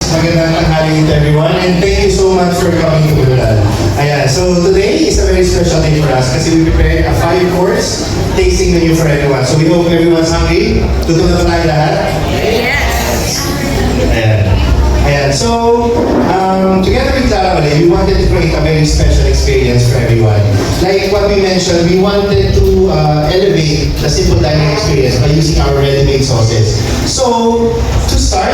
Magandang tanghali to everyone and thank you so much for coming to Bulal. Ayan, so today is a very special day for us kasi we prepared a 5-course tasting menu for everyone. So we hope everyone's hungry. Tutulog na tayo lahat? Yes! Ayan. Ayan, so together with Clara Malay, we wanted to create a very special experience for everyone. Like what we mentioned, we wanted to elevate the simple dining experience by using our ready-made sauces. So, to start,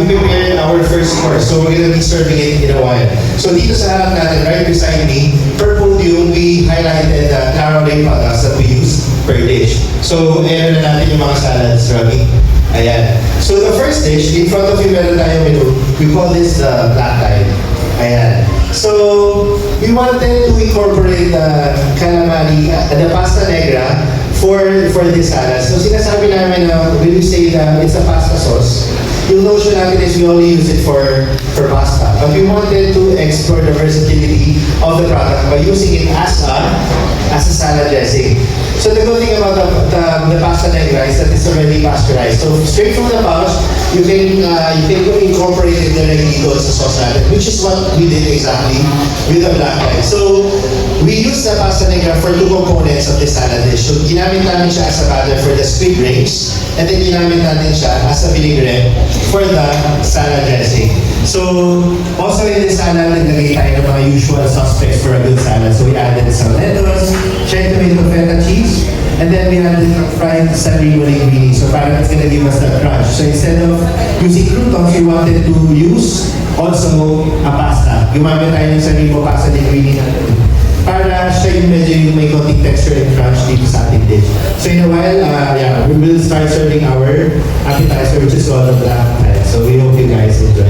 we prepared our first course. So, we're going to be serving it in a while. So, dito sa harap natin, right beside me, per podium, we highlighted the Clara Malay products that we use per dish. So, ayan na natin yung mga salads, Robbie. Ayan. So the first dish, in front of you meron tayong menu. We call this the black tie. Ayan. So, we wanted to incorporate the calamari, the pasta negra for this salad. So sinasabi namin na when we say that it's a pasta sauce, yung notion natin is we only use it for pasta. But we wanted to explore the versatility of the product by using it as a salad dressing. So the good thing about the pasta negra is that it's already pasteurized. So straight from the pouch, you can incorporate it directly dito sa sauce natin, which is what we did exactly with the black tie. So we use the pasta negra for 2 components of this salad dish. So ginamit namin siya as a batter for the squid rings, and then ginamit natin siya as a vinaigrette for the salad dressing. So also in this salad, naglagay tayo ng mga usual suspects for a good salad. So we added some lettuce, cherry tomato, feta cheese, and then we added fried sardine linguine. So parang it's gonna give us that crunch. So instead of using croutons, we wanted to use also a pasta. Gumamit tayo ng sardine mo pasta linguine natin para siya yung medyo yung may konting texture and crunch dito sa ating dish. So in a while, we will start serving our appetizer, which is all the black tie. So we hope you guys enjoy.